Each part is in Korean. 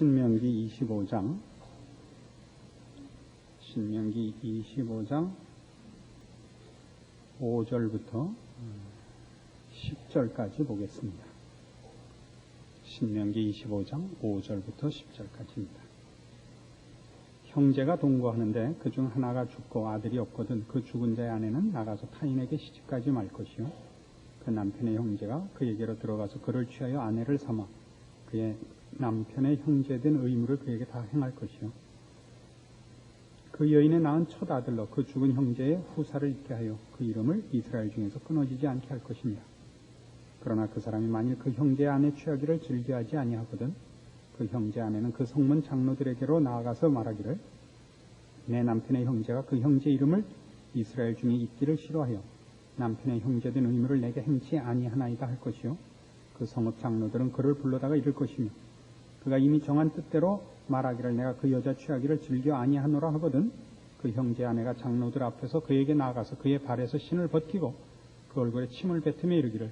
신명기 25장 5절부터 10절까지 보겠습니다. 신명기 25장 5절부터 10절까지입니다. 형제가 동거하는데 그중 하나가 죽고 아들이 없거든 그 죽은 자의 아내는 나가서 타인에게 시집가지 말 것이요 그 남편의 형제가 그에게로 들어가서 그를 취하여 아내를 삼아 그의 남편의 형제된 의무를 그에게 다 행할 것이요 그 여인의 낳은 첫 아들로 그 죽은 형제의 후사를 있게 하여 그 이름을 이스라엘 중에서 끊어지지 않게 할 것입니다. 그러나 그 사람이 만일 그 형제의 아내 취하기를 즐겨하지 아니하거든 그 형제 아내는 그 성문 장로들에게로 나아가서 말하기를 내 남편의 형제가 그 형제 이름을 이스라엘 중에 있기를 싫어하여 남편의 형제된 의무를 내게 행치 아니하나이다 할 것이요 그 성읍 장로들은 그를 불러다가 이를 것이며 그가 이미 정한 뜻대로 말하기를 내가 그 여자 취하기를 즐겨 아니하노라 하거든 그 형제 아내가 장로들 앞에서 그에게 나아가서 그의 발에서 신을 벗기고 그 얼굴에 침을 뱉으며 이르기를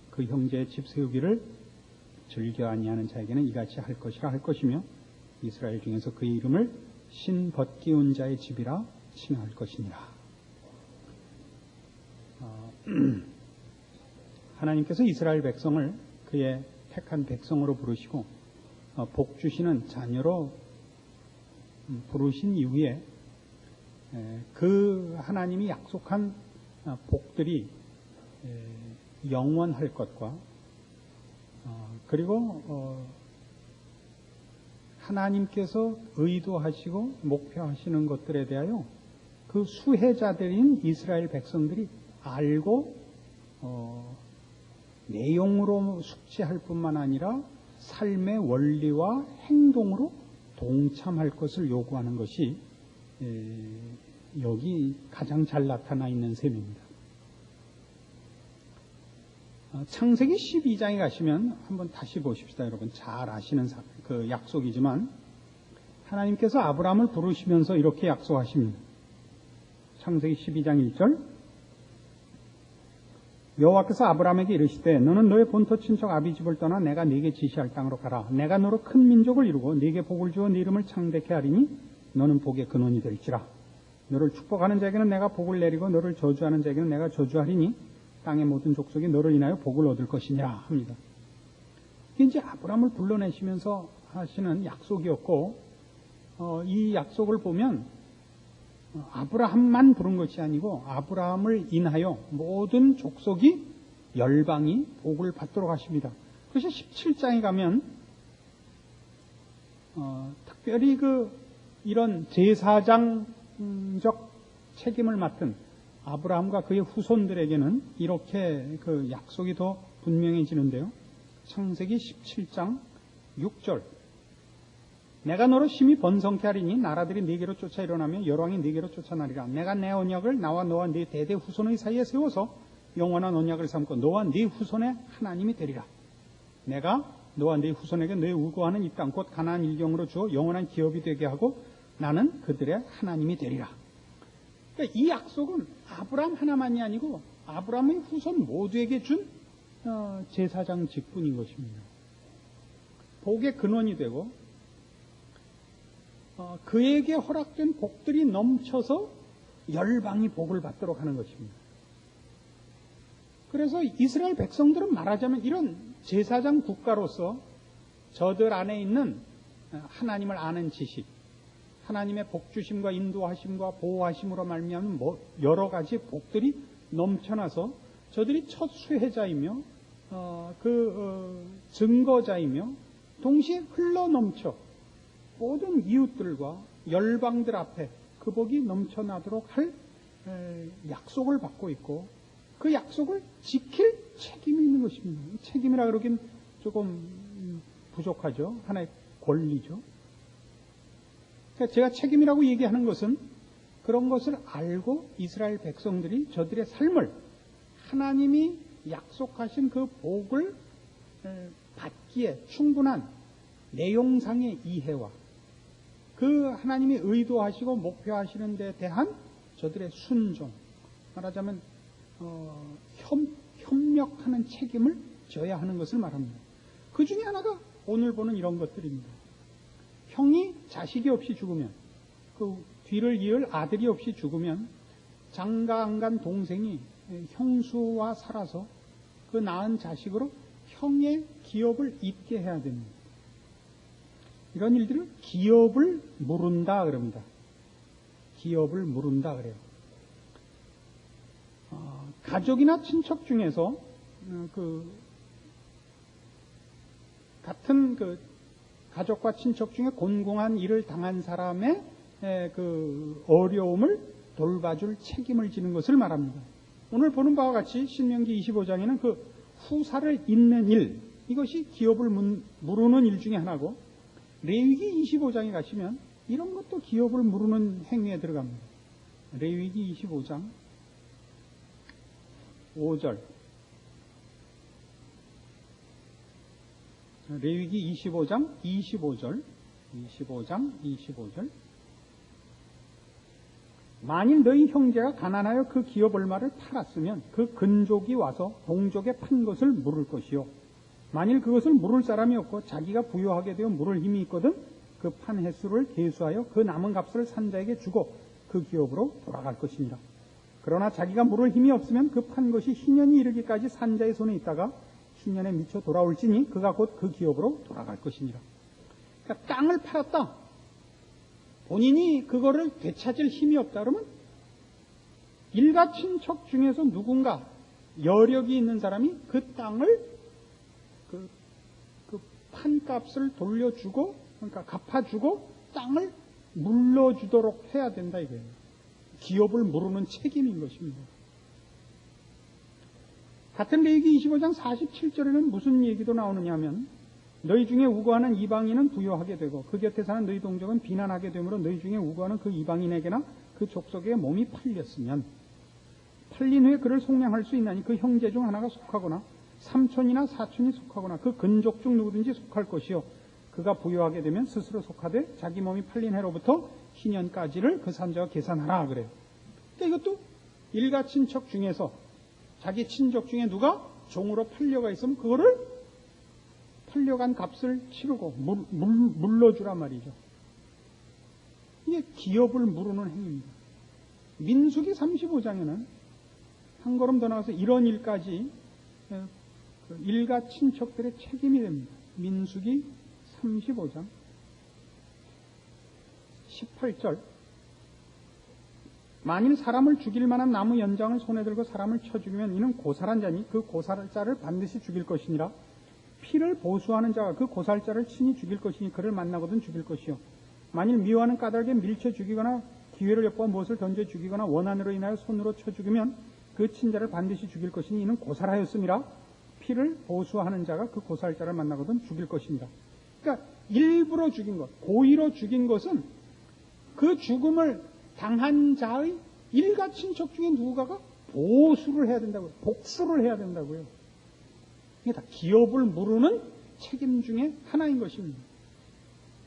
그 형제의 집 세우기를 즐겨 아니하는 자에게는 이같이 할 것이라 할 것이며 이스라엘 중에서 그의 이름을 신 벗기운 자의 집이라 칭할 것이니라. 하나님께서 이스라엘 백성을 그의 택한 백성으로 부르시고 복 주시는 자녀로 부르신 이후에 그 하나님이 약속한 복들이 영원할 것과 그리고 하나님께서 의도하시고 목표하시는 것들에 대하여 그 수혜자들인 이스라엘 백성들이 알고 내용으로 숙지할 뿐만 아니라 삶의 원리와 행동으로 동참할 것을 요구하는 것이 여기 가장 잘 나타나 있는 셈입니다. 창세기 12장에 가시면 한번 다시 보십시다. 여러분 잘 아시는 그 약속이지만 하나님께서 아브라함을 부르시면서 이렇게 약속하십니다. 창세기 12장 1절 여호와께서 아브라함에게 이르시되 너는 너의 본토 친척 아비 집을 떠나 내가 네게 지시할 땅으로 가라. 내가 너로 큰 민족을 이루고 네게 복을 주어 네 이름을 창대케 하리니 너는 복의 근원이 될지라. 너를 축복하는 자에게는 내가 복을 내리고 너를 저주하는 자에게는 내가 저주하리니 땅의 모든 족속이 너를 인하여 복을 얻을 것이니라 합니다. 이게 이제 아브라함을 불러내시면서 하시는 약속이었고 이 약속을 보면 아브라함만 부른 것이 아니고 아브라함을 인하여 모든 족속이 열방이 복을 받도록 하십니다. 그래서 17장에 가면 특별히 이런 제사장적 책임을 맡은 아브라함과 그의 후손들에게는 이렇게 그 약속이 더 분명해지는데요. 창세기 17장 6절 내가 너로 심히 번성케 하리니 나라들이 네게로 쫓아 일어나며 열왕이 네게로 쫓아나리라. 내가 내 언약을 나와 너와 네 대대 후손의 사이에 세워서 영원한 언약을 삼고 너와 네 후손의 하나님이 되리라. 내가 너와 네 후손에게 너의 우고하는 이 땅 곧 가나안 일경으로 주어 영원한 기업이 되게 하고 나는 그들의 하나님이 되리라. 그러니까 이 약속은 아브라함 하나만이 아니고 아브라함의 후손 모두에게 준 제사장 직분인 것입니다. 복의 근원이 되고 그에게 허락된 복들이 넘쳐서 열방이 복을 받도록 하는 것입니다. 그래서 이스라엘 백성들은 말하자면 이런 제사장 국가로서 저들 안에 있는 하나님을 아는 지식, 하나님의 복주심과 인도하심과 보호하심으로 말미암은 여러 가지 복들이 넘쳐나서 저들이 첫 수혜자이며 증거자이며 동시에 흘러넘쳐 모든 이웃들과 열방들 앞에 그 복이 넘쳐나도록 할 약속을 받고 있고 그 약속을 지킬 책임이 있는 것입니다. 책임이라 그러긴 조금 부족하죠. 하나의 권리죠. 그러니까 제가 책임이라고 얘기하는 것은 그런 것을 알고 이스라엘 백성들이 저들의 삶을 하나님이 약속하신 그 복을 받기에 충분한 내용상의 이해와 그 하나님이 의도하시고 목표하시는 데 대한 저들의 순종, 말하자면 협력하는 책임을 져야 하는 것을 말합니다. 그 중에 하나가 오늘 보는 이런 것들입니다. 형이 자식이 없이 죽으면, 그 뒤를 이을 아들이 없이 죽으면 장가 안 간 동생이 형수와 살아서 그 낳은 자식으로 형의 기업을 잇게 해야 됩니다. 이런 일들을 기업을 무른다 그럽니다. 기업을 무른다 그래요. 가족이나 친척 중에서 같은 가족과 친척 중에 곤궁한 일을 당한 사람의 어려움을 돌봐줄 책임을 지는 것을 말합니다. 오늘 보는 바와 같이 신명기 25장에는 그 후사를 잇는 일, 이것이 기업을 무르는 일 중에 하나고, 레위기 25장에 가시면 이런 것도 기업을 무르는 행위에 들어갑니다. 레위기 25장 5절. 레위기 25장 25절. 만일 너희 형제가 가난하여 그 기업 얼마를 팔았으면 그 근족이 와서 동족에 판 것을 물을 것이요. 만일 그것을 물을 사람이 없고 자기가 부유하게 되어 물을 힘이 있거든 그 판 횟수를 계수하여 그 남은 값을 산자에게 주고 그 기업으로 돌아갈 것이니라. 그러나 자기가 물을 힘이 없으면 그 판 것이 희년이 이르기까지 산자의 손에 있다가 희년에 미쳐 돌아올지니 그가 곧 그 기업으로 돌아갈 것이니라. 그러니까 땅을 팔았다. 본인이 그거를 되찾을 힘이 없다 그러면 일가 친척 중에서 누군가 여력이 있는 사람이 그 땅을 그 판값을 돌려주고, 그러니까 갚아주고 땅을 물러주도록 해야 된다 이거예요. 기업을 무르는 책임인 것입니다. 같은 레위기 25장 47절에는 무슨 얘기도 나오느냐 하면, 너희 중에 우거하는 이방인은 부유하게 되고 그 곁에 사는 너희 동족은 비난하게 되므로 너희 중에 우거하는 그 이방인에게나 그 족속의 몸이 팔렸으면 팔린 후에 그를 속량할 수 있나니 그 형제 중 하나가 속하거나 삼촌이나 사촌이 속하거나 그 근족 중 누구든지 속할 것이요. 그가 부유하게 되면 스스로 속하되 자기 몸이 팔린 해로부터 희년까지를 그 산자가 계산하라 그래요. 그러니까 이것도 일가 친척 중에서 자기 친족 중에 누가 종으로 팔려가 있으면 그거를 팔려간 값을 치르고 물러주란 말이죠. 이게 기업을 무르는 행위입니다. 민수기 35장에는 한 걸음 더 나가서 이런 일까지 일가 친척들의 책임이 됩니다. 민수기 35장 18절. 만일 사람을 죽일 만한 나무 연장을 손에 들고 사람을 쳐 죽이면 이는 고살한 자니 그 고살자를 반드시 죽일 것이니라. 피를 보수하는 자가 그 고살자를 친히 죽일 것이니 그를 만나거든 죽일 것이요. 만일 미워하는 까닭에 밀쳐 죽이거나 기회를 엿보아 무엇을 던져 죽이거나 원한으로 인하여 손으로 쳐 죽이면 그 친자를 반드시 죽일 것이니 이는 고살하였음이라. 피를 보수하는 자가 그 고살자를 만나거든 죽일 것입니다. 그러니까 일부러 죽인 것, 고의로 죽인 것은 그 죽음을 당한 자의 일가 친척 중에 누군가가 보수를 해야 된다고요. 복수를 해야 된다고요. 이게 다 기업을 무르는 책임 중에 하나인 것입니다.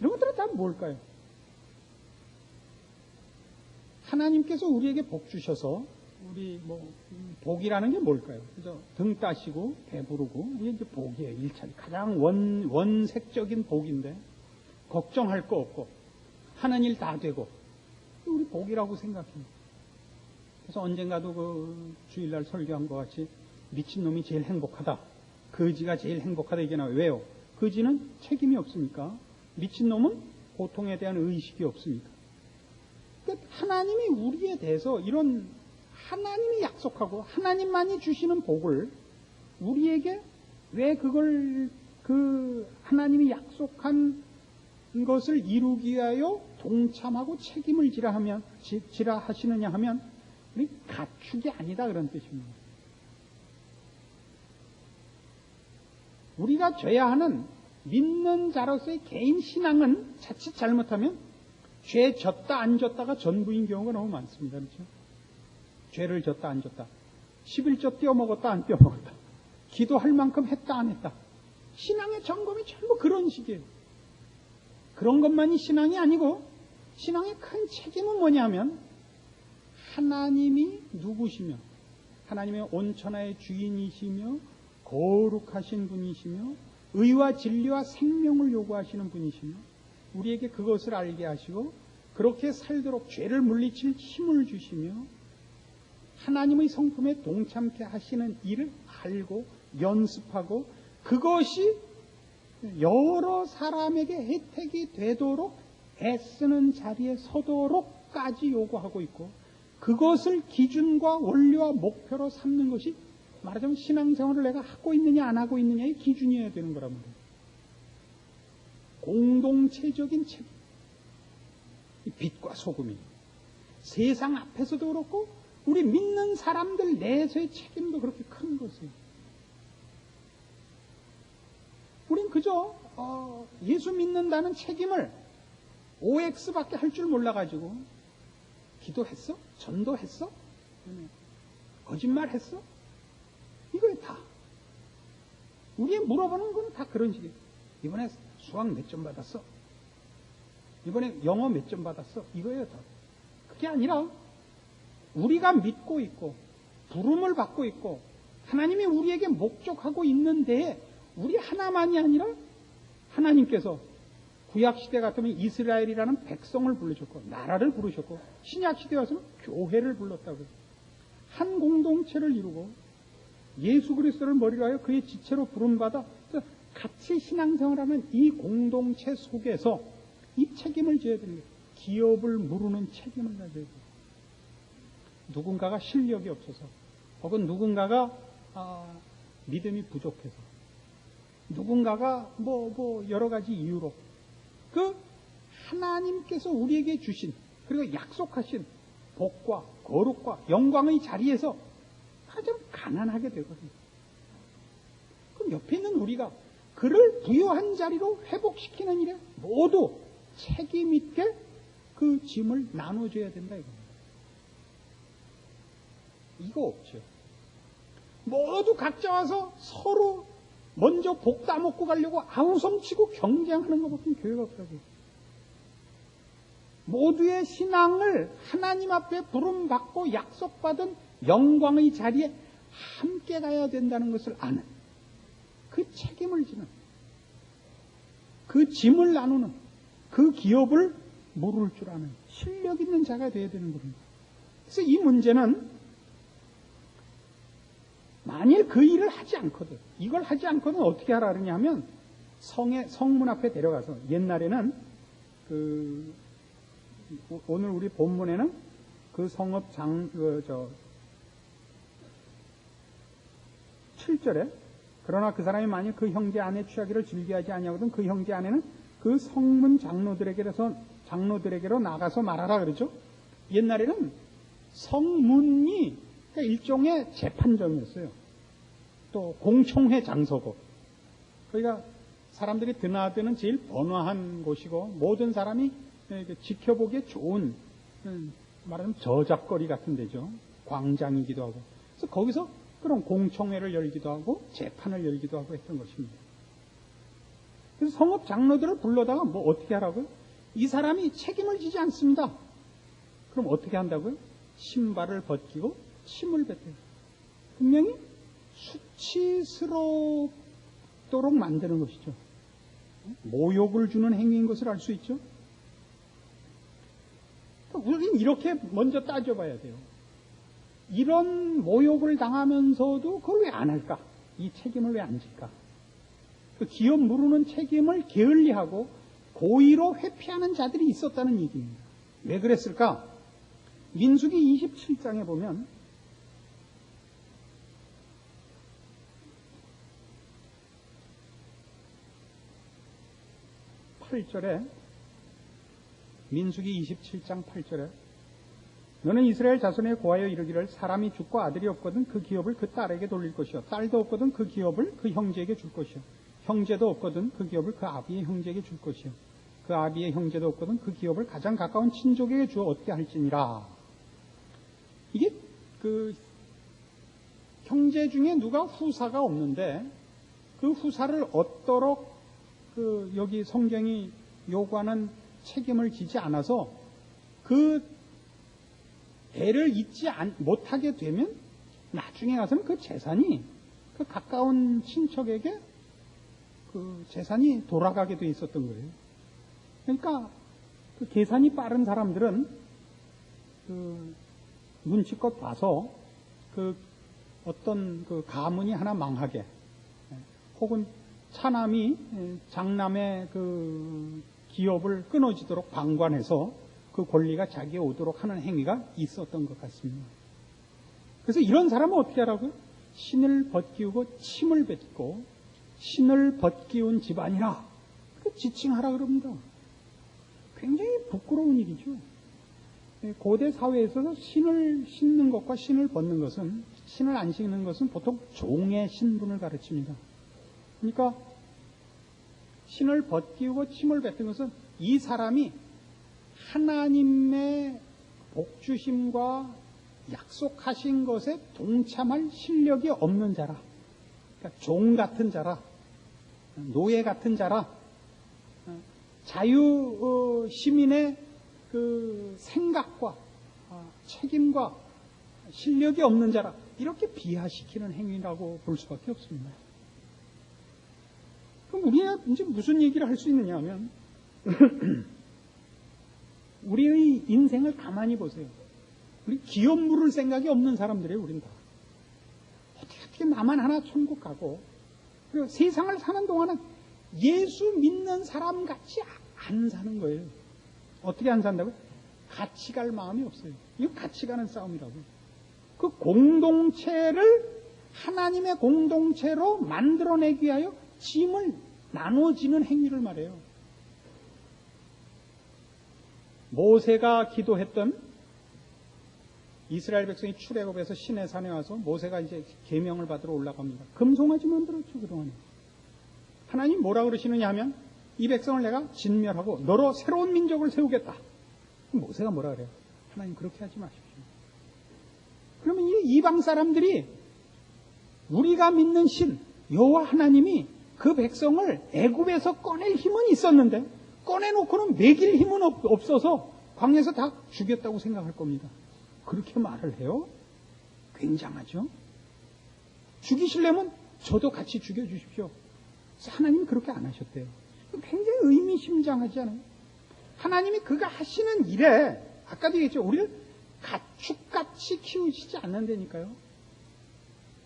이런 것들은 다 뭘까요? 하나님께서 우리에게 복 주셔서 우리 복이라는 게 뭘까요? 그래서 등 따시고 배부르고 이게 이제 복이에요. 일차리 가장 원색적인 복인데 걱정할 거 없고 하는 일 다 되고 우리 복이라고 생각합니다. 그래서 언젠가도 그 주일날 설교한 것 같이 미친놈이 제일 행복하다. 거지가 제일 행복하다 이게 나와요. 왜요? 거지는 책임이 없으니까. 미친놈은 고통에 대한 의식이 없으니까. 그러니까 하나님이 우리에 대해서 이런 하나님이 약속하고 하나님만이 주시는 복을 우리에게 왜 그걸 하나님이 약속한 것을 이루기 위하여 동참하고 책임을 지라 하시느냐 하면 우리 가축이 아니다 그런 뜻입니다. 우리가 져야 하는 믿는 자로서의 개인 신앙은 자칫 잘못하면 죄 졌다 안 졌다가 전부인 경우가 너무 많습니다. 그렇죠? 죄를 졌다 안 졌다. 11조 떼어먹었다 안 떼어먹었다. 기도할 만큼 했다 안 했다. 신앙의 점검이 전부 그런 식이에요. 그런 것만이 신앙이 아니고 신앙의 큰 책임은 뭐냐면 하나님이 누구시며 하나님의 온천하의 주인이시며 거룩하신 분이시며 의와 진리와 생명을 요구하시는 분이시며 우리에게 그것을 알게 하시고 그렇게 살도록 죄를 물리칠 힘을 주시며 하나님의 성품에 동참케 하시는 일을 알고 연습하고 그것이 여러 사람에게 혜택이 되도록 애쓰는 자리에 서도록까지 요구하고 있고 그것을 기준과 원리와 목표로 삼는 것이 말하자면 신앙생활을 내가 하고 있느냐 안 하고 있느냐의 기준이어야 되는 거란 말이에요. 공동체적인 책임, 빛과 소금이 세상 앞에서도 그렇고 우리 믿는 사람들 내에서의 책임도 그렇게 큰 것이에요. 우린 그저 예수 믿는다는 책임을 OX밖에 할 줄 몰라가지고 기도했어? 전도했어? 거짓말했어? 이거에 다 우리의 물어보는 건 다 그런 식이에요. 이번에 수학 몇 점 받았어? 이번에 영어 몇 점 받았어? 이거예요. 다. 그게 아니라 우리가 믿고 있고 부름을 받고 있고 하나님이 우리에게 목적하고 있는데 우리 하나만이 아니라 하나님께서 구약시대 같으면 이스라엘이라는 백성을 부르셨고 나라를 부르셨고 신약시대 와서는 교회를 불렀다고요. 한 공동체를 이루고 예수 그리스도를 머리로 하여 그의 지체로 부름받아 같이 신앙생활하는 이 공동체 속에서 이 책임을 져야 되는 거예요. 기업을 무르는 책임을 가져야 돼요. 누군가가 실력이 없어서 혹은 누군가가 믿음이 부족해서 누군가가 여러 가지 이유로 그 하나님께서 우리에게 주신 그리고 약속하신 복과 거룩과 영광의 자리에서 좀 가난하게 되거든요. 그럼 옆에 있는 우리가 그를 부여한 자리로 회복시키는 일에 모두 책임 있게 그 짐을 나눠줘야 된다 이겁니다. 이거 없죠. 모두 각자 와서 서로 먼저 복 따먹고 가려고 아우성치고 경쟁하는 것밖에 교회가 없다고요. 모두의 신앙을 하나님 앞에 부름받고 약속받은 영광의 자리에 함께 가야 된다는 것을 아는 그 책임을 지는 그 짐을 나누는 그 기업을 모를 줄 아는 실력 있는 자가 되어야 되는 겁니다. 그래서 이 문제는 만일 그 일을 하지 않거든 이걸 하지 않거든 어떻게 하라 그러냐면 성문 앞에 데려가서 옛날에는 오늘 우리 본문에는 그 성읍 7절에 그러나 그 사람이 만일 그 형제 아내 취하기를 즐겨하지 아니하거든 그 형제 아내는 그 성문 장로들에게로 나가서 말하라 그러죠. 옛날에는 성문이 일종의 재판정이었어요. 또 공청회 장소고 거기가 사람들이 드나드는 제일 번화한 곳이고 모든 사람이 지켜보기에 좋은 말하자면 저작거리 같은 데죠. 광장이기도 하고 그래서 거기서 그런 공청회를 열기도 하고 재판을 열기도 하고 했던 것입니다. 그래서 성읍 장로들을 불러다가 어떻게 하라고요? 이 사람이 책임을 지지 않습니다. 그럼 어떻게 한다고요? 신발을 벗기고 침을 뱉어요. 분명히 수치스럽도록 만드는 것이죠. 모욕을 주는 행위인 것을 알 수 있죠. 우리는 이렇게 먼저 따져봐야 돼요. 이런 모욕을 당하면서도 그걸 왜 안 할까? 이 책임을 왜 안 질까? 그 기업 무르는 책임을 게을리하고 고의로 회피하는 자들이 있었다는 얘기입니다. 왜 그랬을까? 민수기 27장에 보면 8절에 민수기 27장 8절에 너는 이스라엘 자손에 고하여 이르기를 사람이 죽고 아들이 없거든 그 기업을 그 딸에게 돌릴 것이요 딸도 없거든 그 기업을 그 형제에게 줄 것이요 형제도 없거든 그 기업을 그 아비의 형제에게 줄 것이요 그 아비의 형제도 없거든 그 기업을 가장 가까운 친족에게 주어 얻게 할지니라. 이게 그 형제 중에 누가 후사가 없는데 그 후사를 얻도록 여기 성경이 요구하는 책임을 지지 않아서 그 애를 잊지 못하게 되면 나중에 가서는 그 재산이 그 가까운 친척에게 그 재산이 돌아가게 돼 있었던 거예요. 그러니까 그 계산이 빠른 사람들은 눈치껏 봐서 어떤 가문이 하나 망하게, 혹은 차남이 장남의 기업을 끊어지도록 방관해서 그 권리가 자기에 오도록 하는 행위가 있었던 것 같습니다. 그래서 이런 사람은 어떻게 하라고요? 신을 벗기우고 침을 뱉고 신을 벗기운 집안이라 지칭하라 그럽니다. 굉장히 부끄러운 일이죠. 고대 사회에서 신을 신는 것과 신을 벗는 것은, 신을 안 신는 것은 보통 종의 신분을 가르칩니다. 그러니까 신을 벗기우고 침을 뱉은 것은 이 사람이 하나님의 복주심과 약속하신 것에 동참할 실력이 없는 자라, 그러니까 종 같은 자라, 노예 같은 자라, 자유 시민의 생각과 책임과 실력이 없는 자라, 이렇게 비하시키는 행위라고 볼 수밖에 없습니다. 그럼 우리가 이제 무슨 얘기를 할 수 있느냐 하면 우리의 인생을 가만히 보세요. 우리 기업 물을 생각이 없는 사람들이에요. 우린 다 어떻게 나만 하나 천국 가고, 그리고 세상을 사는 동안은 예수 믿는 사람 같이 안 사는 거예요. 어떻게 안 산다고요? 같이 갈 마음이 없어요. 이거 같이 가는 싸움이라고요. 그 공동체를 하나님의 공동체로 만들어내기 위하여 짐을 나눠지는 행위를 말해요. 모세가 기도했던, 이스라엘 백성이 출애굽해서 시내 산에 와서 모세가 이제 계명을 받으러 올라갑니다. 금송아지 만들었죠, 그동안에. 하나님 뭐라 그러시느냐 하면, 이 백성을 내가 진멸하고 너로 새로운 민족을 세우겠다. 모세가 뭐라 그래요? 하나님 그렇게 하지 마십시오. 그러면 이 이방 사람들이 우리가 믿는 신 여호와 하나님이 그 백성을 애굽에서 꺼낼 힘은 있었는데 꺼내놓고는 먹일 힘은 없어서 광야에서 다 죽였다고 생각할 겁니다. 그렇게 말을 해요? 굉장하죠? 죽이시려면 저도 같이 죽여주십시오. 하나님이 그렇게 안 하셨대요. 굉장히 의미심장하지 않아요? 하나님이 그가 하시는 일에, 아까도 얘기했죠. 우리를 가축같이 키우시지 않는다니까요.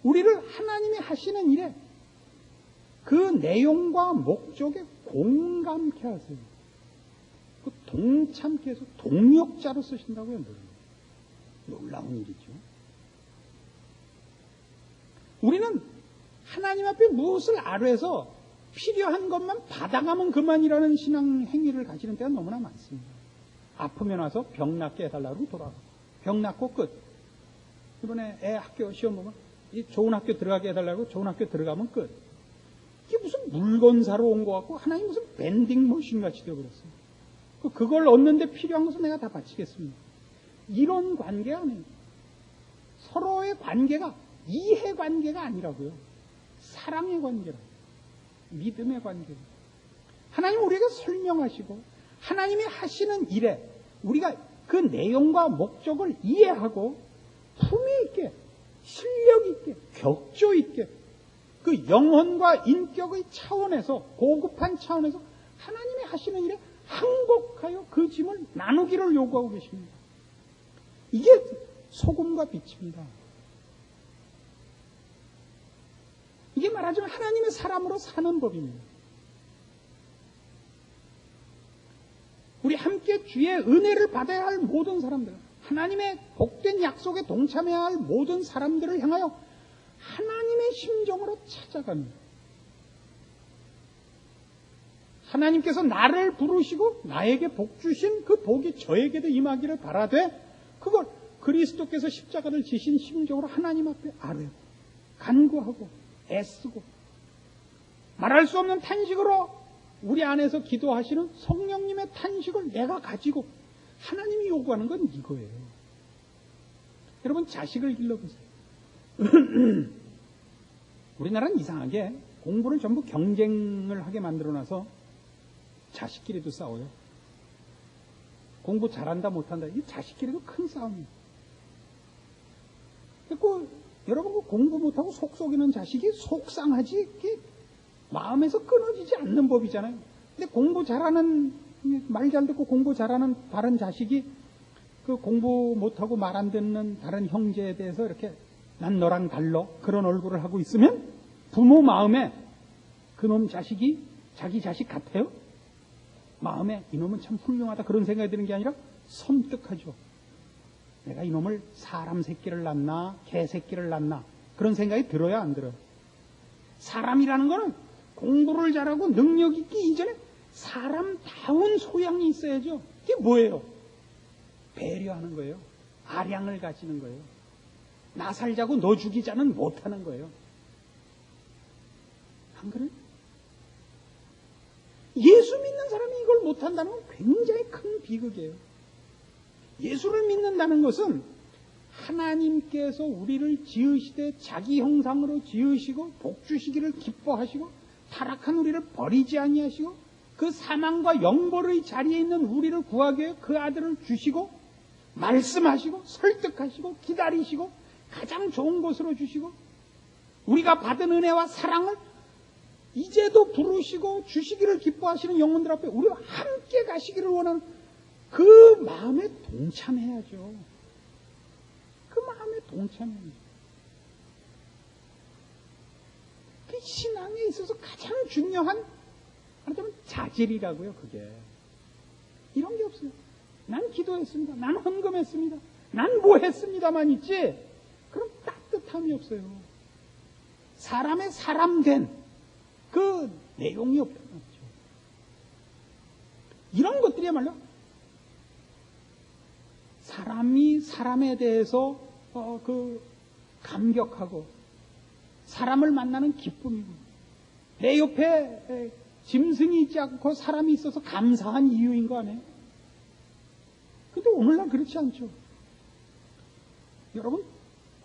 우리를 하나님이 하시는 일에 그 내용과 목적에 공감케 하세요. 그 동참케 해서 동역자로 쓰신다고요. 놀라운 일이죠. 우리는 하나님 앞에 무엇을 아뢰서 필요한 것만 받아가면 그만이라는 신앙 행위를 가지는 때가 너무나 많습니다. 아프면 와서 병 낫게 해달라고 돌아가고, 병 낫고 끝. 이번에 애 학교 시험 보면 좋은 학교 들어가게 해달라고 좋은 학교 들어가면 끝. 이게 무슨 물건 사러 온 것 같고 하나님 무슨 밴딩 머신 같이 되어버렸어요. 그걸 얻는데 필요한 것은 내가 다 바치겠습니다. 이런 관계가 아니에요. 서로의 관계가 이해 관계가 아니라고요. 사랑의 관계라고요. 믿음의 관계. 하나님 우리에게 설명하시고 하나님이 하시는 일에 우리가 그 내용과 목적을 이해하고 품위 있게, 실력 있게, 격조 있게, 그 영혼과 인격의 차원에서, 고급한 차원에서 하나님이 하시는 일에 항복하여 그 짐을 나누기를 요구하고 계십니다. 이게 소금과 빛입니다. 이게 말하자면 하나님의 사람으로 사는 법입니다. 우리 함께 주의 은혜를 받아야 할 모든 사람들, 하나님의 복된 약속에 동참해야 할 모든 사람들을 향하여 하나님의 심정으로 찾아갑니다. 하나님께서 나를 부르시고 나에게 복 주신 그 복이 저에게도 임하기를 바라되 그걸 그리스도께서 십자가를 지신 심정으로 하나님 앞에 아뢰고 간구하고 애쓰고 말할 수 없는 탄식으로 우리 안에서 기도하시는 성령님의 탄식을 내가 가지고 하나님이 요구하는 건 이거예요. 여러분 자식을 길러보세요. 우리나라는 이상하게 공부를 전부 경쟁을 하게 만들어놔서 자식끼리도 싸워요. 공부 잘한다 못한다 이 자식끼리도 큰 싸움이에요. 그리고 여러분 공부 못하고 속 썩이는 자식이 속상하지 이게 마음에서 끊어지지 않는 법이잖아요. 근데 공부 잘하는 말 잘 듣고 공부 잘하는 다른 자식이 그 공부 못하고 말 안 듣는 다른 형제에 대해서 이렇게 난 너랑 달러 그런 얼굴을 하고 있으면 부모 마음에 그놈 자식이 자기 자식 같아요? 마음에 이놈은 참 훌륭하다 그런 생각이 드는 게 아니라 섬뜩하죠. 내가 이놈을 사람 새끼를 낳나 개 새끼를 낳나 그런 생각이 들어야 안 들어요. 사람이라는 거는 공부를 잘하고 능력 있기 이전에 사람다운 소양이 있어야죠. 이게 뭐예요? 배려하는 거예요. 아량을 가지는 거예요. 나 살자고 너 죽이자는 못하는 거예요. 안 그래요? 예수 믿는 사람이 이걸 못한다는 건 굉장히 큰 비극이에요. 예수를 믿는다는 것은 하나님께서 우리를 지으시되 자기 형상으로 지으시고 복주시기를 기뻐하시고 타락한 우리를 버리지 아니하시고 그 사망과 영벌의 자리에 있는 우리를 구하기 위해 그 아들을 주시고 말씀하시고 설득하시고 기다리시고 가장 좋은 곳으로 주시고 우리가 받은 은혜와 사랑을 이제도 부르시고 주시기를 기뻐하시는 영혼들 앞에 우리와 함께 가시기를 원하는 그 마음에 동참해야죠. 그 마음에 동참해야죠. 그 신앙에 있어서 가장 중요한 말하자면 자질이라고요. 그게 이런 게 없어요. 난 기도했습니다. 난 헌금했습니다. 난 뭐 했습니다만 있지 그럼 따뜻함이 없어요. 사람의 사람된 그 내용이 없다는 거죠. 이런 것들이야말로 사람이 사람에 대해서 감격하고 사람을 만나는 기쁨이고 내 옆에 짐승이 있지 않고 사람이 있어서 감사한 이유인 거 아니에요? 근데 오늘날 그렇지 않죠. 여러분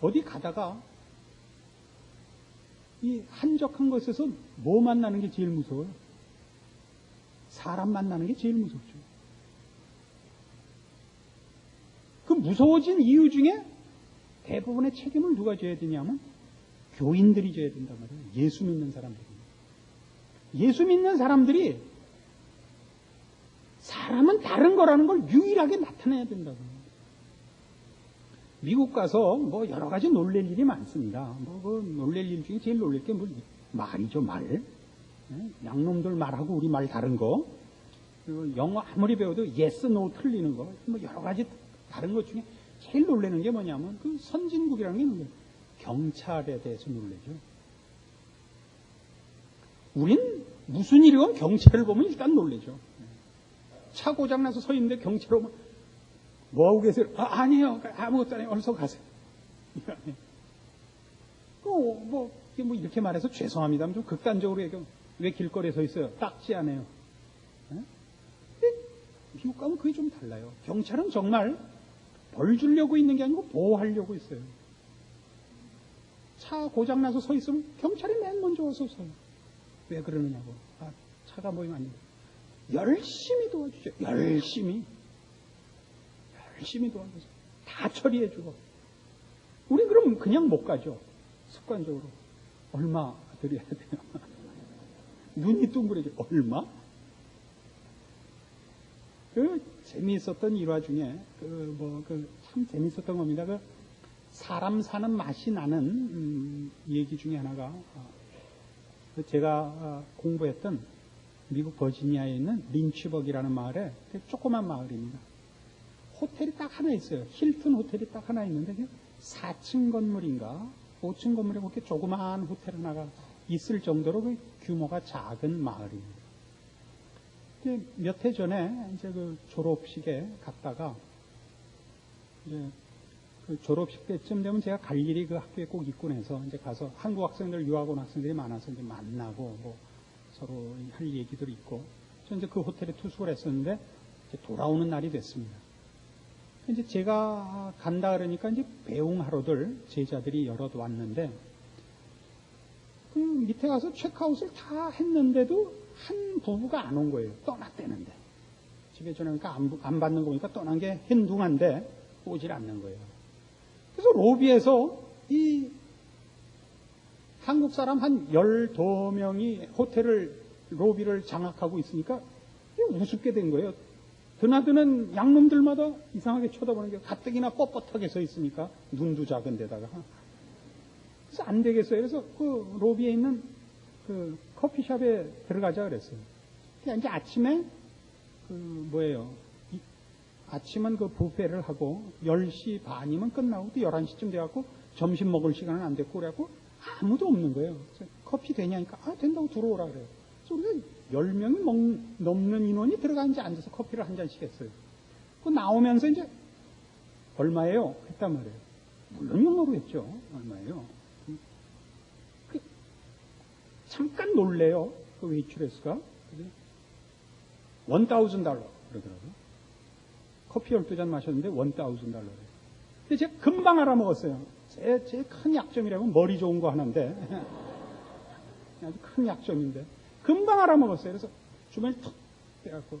어디 가다가 이 한적한 곳에서 뭐 만나는 게 제일 무서워요? 사람 만나는 게 제일 무섭죠. 그 무서워진 이유 중에 대부분의 책임을 누가 져야 되냐면 교인들이 져야 된단 말이에요. 예수 믿는 사람들이. 예수 믿는 사람들이 사람은 다른 거라는 걸 유일하게 나타내야 된다고. 미국 가서 뭐 여러 가지 놀랄 일이 많습니다. 그 놀랄 일 중에 제일 놀랄 게 뭐 말이죠, 말. 양놈들 말하고 우리 말 다른 거. 영어 아무리 배워도 yes, no 틀리는 거. 뭐 여러 가지 다른 것 중에 제일 놀라는 게 뭐냐면 그 선진국이라는 게 놀라요. 경찰에 대해서 놀라죠. 우린 무슨 일이 오면 경찰을 보면 일단 놀라죠. 차 고장나서 서 있는데 경찰 오면 뭐하고 계세요? 아니에요. 아무것도 아니에요. 어서 가세요. 뭐 이렇게 말해서 죄송합니다. 좀 극단적으로 얘기하면 왜 길거리에 서 있어요? 딱지 않아요. 미국 가면 그게 좀 달라요. 경찰은 정말 벌 주려고 있는 게 아니고 보호하려고 있어요. 차 고장나서 서 있으면 경찰이 맨 먼저 와서 서요. 왜 그러느냐고. 차가 모이면 안 돼요. 열심히 도와주죠. 열심히 도와줘서 다 처리해주고. 우리 그럼 그냥 못 가죠. 습관적으로. 얼마 드려야 돼요? 눈이 둥그레져. 얼마? 재미있었던 일화 중에 참 재미있었던 겁니다. 사람 사는 맛이 나는 얘기 중에 하나가 제가 공부했던 미국 버지니아에 있는 린치버기라는 마을에 조그만 마을입니다. 호텔이 딱 하나 있어요. 힐튼 호텔이 딱 하나 있는데 4층 건물인가 5층 건물에 그렇게 조그마한 호텔 하나가 있을 정도로 그 규모가 작은 마을입니다. 몇 해 전에 이제 그 졸업식에 갔다가 이제 그 졸업식 때쯤 되면 제가 갈 일이 그 학교에 꼭 있곤 해서 이제 가서 한국 학생들, 유학 온 학생들이 많아서 이제 만나고 뭐 서로 할 얘기들이 있고 저 이제 그 호텔에 투숙을 했었는데 이제 돌아오는 날이 됐습니다. 이제 제가 간다 그러니까 이제 배웅하러들 제자들이 여럿 왔는데 그 밑에 가서 체크아웃을 다 했는데도 한 부부가 안 온 거예요. 떠났대는데. 집에 전화하니까 안 받는 거 보니까 떠난 게 행동한데 오질 않는 거예요. 그래서 로비에서 이 한국 사람 한 12명이 호텔을 로비를 장악하고 있으니까 우습게 된 거예요. 드나드는 양놈들마다 이상하게 쳐다보는 게 가뜩이나 뻣뻣하게 서 있으니까 눈도 작은 데다가. 그래서 안 되겠어요. 그래서 그 로비에 있는 그 커피숍에 들어가자 그랬어요. 이제 아침에 아침은 그 뷔페를 하고 10시 반이면 끝나고 또 11시쯤 돼갖고 점심 먹을 시간은 안 됐고 그래갖고 아무도 없는 거예요. 그래서 커피 되냐니까 된다고 들어오라 그래요. 그래서 우리가 10명이 넘는 인원이 들어가 이제 앉아서 커피를 한 잔씩 했어요. 그 나오면서 이제 얼마예요? 했단 말이에요. 물론 영어로 했죠. 얼마예요? 잠깐 놀래요. 그 웨이트레스가. $1,000 그러더라고요. 커피 12잔 마셨는데 $1,000. 근데 제가 금방 알아먹었어요. 제 큰 약점이라면 머리 좋은 거 하나인데 아주 큰 약점인데 금방 알아먹었어요. 그래서 주머니 턱 빼갖고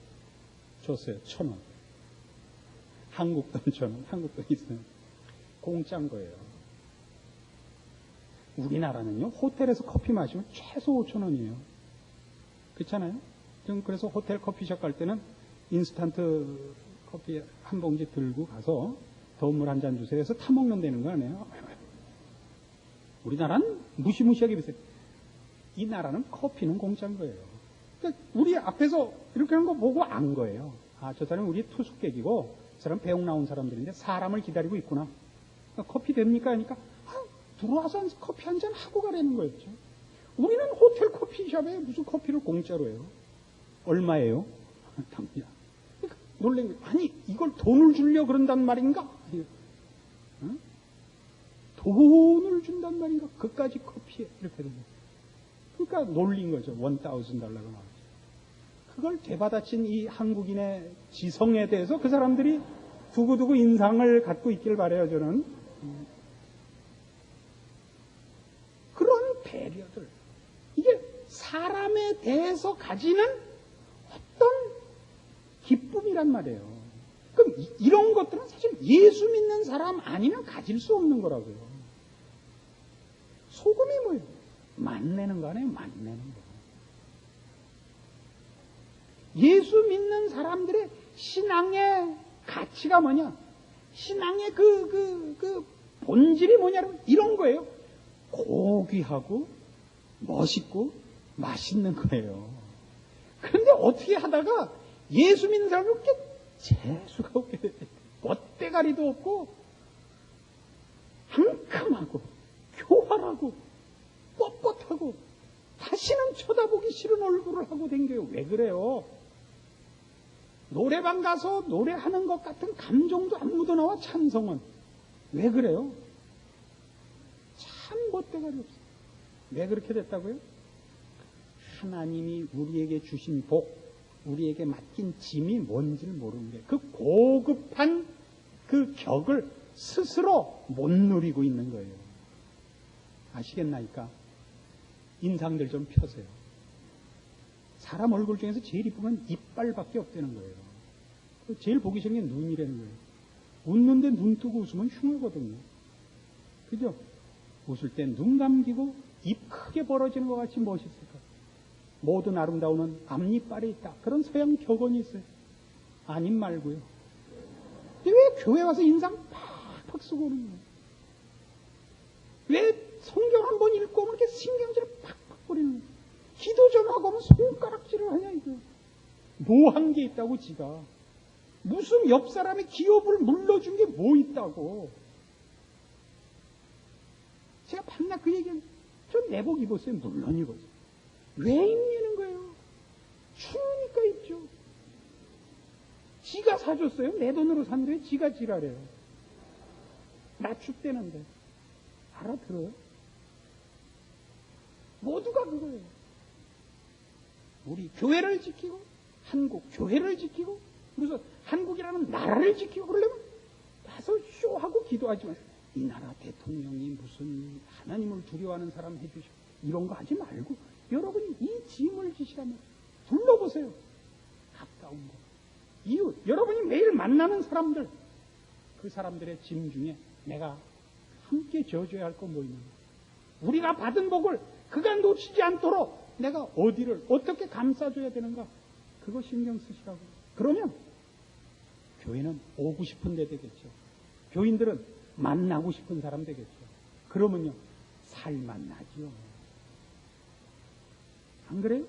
줬어요. 1,000원. 한국 돈 1,000원. 한국 돈 있어요. 공짜인 거예요. 우리나라는요, 호텔에서 커피 마시면 최소 5,000원이에요. 그렇잖아요? 그래서 호텔 커피숍 갈 때는 인스턴트 커피 한 봉지 들고 가서 더운 물 한 잔 주세요 해서 타먹는다는 거 아니에요? 우리나라는 무시무시하게 비싸요. 이 나라는 커피는 공짜인 거예요. 그러니까 우리 앞에서 이렇게 하는 거 보고 안 거예요. 저 사람은 우리 투숙객이고, 저 사람 배웅 나온 사람들인데 사람을 기다리고 있구나. 그러니까 커피 됩니까? 하니까 들어와서 커피 한 잔 하고 가라는 거였죠. 우리는 호텔 커피숍에 무슨 커피를 공짜로 해요? 얼마예요? 답니다. 그러니까 놀란 거예요. 아니, 이걸 돈을 주려고 그런단 말인가? 응? 돈을 준단 말인가? 그까지 커피에 이렇게 되는 거예요. 그러니까 놀린 거죠. $1,000가 나왔죠. 그걸 되받아친 이 한국인의 지성에 대해서 그 사람들이 두고두고 인상을 갖고 있길 바라요, 저는. 그런 배려들. 이게 사람에 대해서 가지는 어떤 기쁨이란 말이에요. 그럼 이런 것들은 사실 예수 믿는 사람 아니면 가질 수 없는 거라고요. 소금이 뭐예요? 맛내는 거 아니에요? 맛내는 거. 예수 믿는 사람들의 신앙의 가치가 뭐냐? 신앙의 그 본질이 뭐냐면 이런 거예요. 고귀하고 멋있고 맛있는 거예요. 그런데 어떻게 하다가 예수 믿는 사람이 이렇게 재수가 없게 돼. 멋대가리도 없고 상큼하고 교활하고 뻣뻣하고 다시는 쳐다보기 싫은 얼굴을 하고 댕겨요. 왜 그래요? 노래방 가서 노래하는 것 같은 감정도 안 묻어나와. 찬성은 왜 그래요? 참 멋대가리 없어요. 왜 그렇게 됐다고요? 하나님이 우리에게 주신 복, 우리에게 맡긴 짐이 뭔지를 모르는 거예요. 그 고급한 그 격을 스스로 못 누리고 있는 거예요. 아시겠나이까? 인상들 좀 펴세요. 사람 얼굴 중에서 제일 이쁜 건 이빨밖에 없다는 거예요. 제일 보기 싫은 게 눈이라는 거예요. 웃는데 눈 뜨고 웃으면 흉하거든요. 그죠? 웃을 땐 눈 감기고 입 크게 벌어지는 것 같이 멋있을까? 모든 아름다움은 앞니빨에 있다. 그런 서양 격언이 있어요. 아님 말고요. 왜 교회 와서 인상 팍팍 쓰고 오는 거예요? 왜 성경 한 번 읽고 오면 이렇게 신경질을 팍팍 거리는 거예요? 기도 좀 하고 오면 손가락질을 하냐 이거. 뭐 한 게 있다고 지가. 무슨 옆 사람의 기업을 물러준 게 뭐 있다고. 제가 밤낮 그 얘기는 전 내복 입었어요. 물론 입었어요. 왜 입냐는 거예요. 추우니까 입죠. 지가 사줬어요. 내 돈으로 산데 지가 지랄해요. 나 춥대는데. 알아들어요? 모두가 그거예요. 우리 교회를 지키고 한국 교회를 지키고 그래서 한국이라는 나라를 지키고 그러려면 가서 쇼하고 기도하지만 이 나라 대통령이 무슨 하나님을 두려워하는 사람 해주시고 이런 거 하지 말고 여러분이 이 짐을 지시라면 둘러보세요. 가까운 거. 이웃. 여러분이 매일 만나는 사람들. 그 사람들의 짐 중에 내가 함께 져줘야 할 거 뭐 있는가. 우리가 받은 복을 그가 놓치지 않도록 내가 어디를 어떻게 감싸줘야 되는가. 그거 신경 쓰시라고. 그러면 교회는 오고 싶은 데 되겠죠. 교인들은 만나고 싶은 사람 되겠죠. 그러면요, 살만나지요. 안 그래요?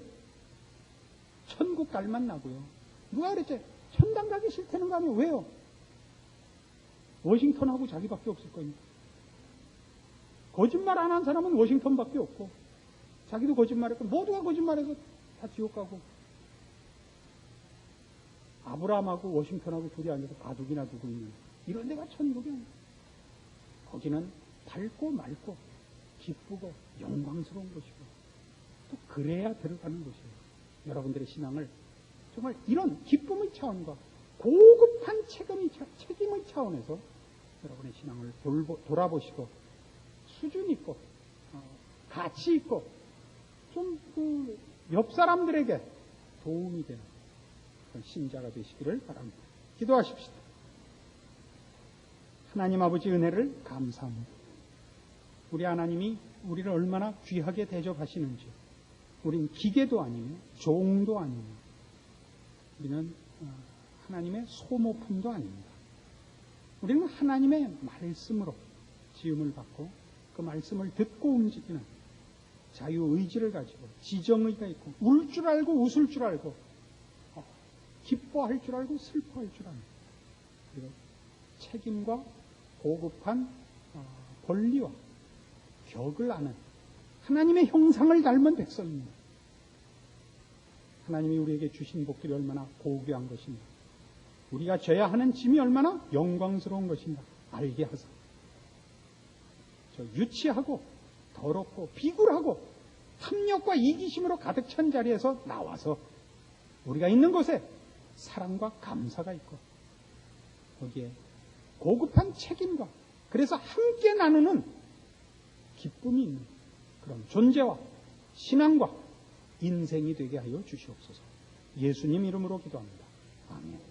천국 갈만 나고요. 누가 그랬지? 천당 가기 싫다는 거 아니에요? 왜요? 워싱턴하고 자기밖에 없을 거니까. 거짓말 안 한 사람은 워싱턴밖에 없고, 자기도 거짓말했고, 모두가 거짓말해서 다 지옥 가고. 아브라함하고 워싱턴하고 둘이 앉아서 바둑이나 두고 있는 이런 데가 천국이야. 거기는 밝고 맑고 기쁘고 영광스러운 곳이고, 또 그래야 들어가는 곳이에요. 여러분들의 신앙을 정말 이런 기쁨의 차원과 고급한 책임의 차원에서 여러분의 신앙을 돌아보시고 수준 있고 가치 있고 좀 옆 사람들에게 도움이 되는 그런 신자가 되시기를 바랍니다. 기도하십시다. 하나님 아버지 은혜를 감사합니다. 우리 하나님이 우리를 얼마나 귀하게 대접하시는지, 우린 기계도 아니며 종도 아니며 우리는 하나님의 소모품도 아닙니다. 우리는 하나님의 말씀으로 지음을 받고 그 말씀을 듣고 움직이는 자유의지를 가지고 지정의가 있고 울 줄 알고 웃을 줄 알고 기뻐할 줄 알고 슬퍼할 줄 알고 그리고 책임과 고급한 권리와 격을 아는 하나님의 형상을 닮은 백성입니다. 하나님이 우리에게 주신 복들이 얼마나 고귀한 것인가, 우리가 져야 하는 짐이 얼마나 영광스러운 것인가 알게 하사 저 유치하고 더럽고 비굴하고 탐욕과 이기심으로 가득 찬 자리에서 나와서 우리가 있는 곳에 사랑과 감사가 있고 거기에 고급한 책임과 그래서 함께 나누는 기쁨이 있는 그런 존재와 신앙과 인생이 되게 하여 주시옵소서. 예수님 이름으로 기도합니다. 아멘.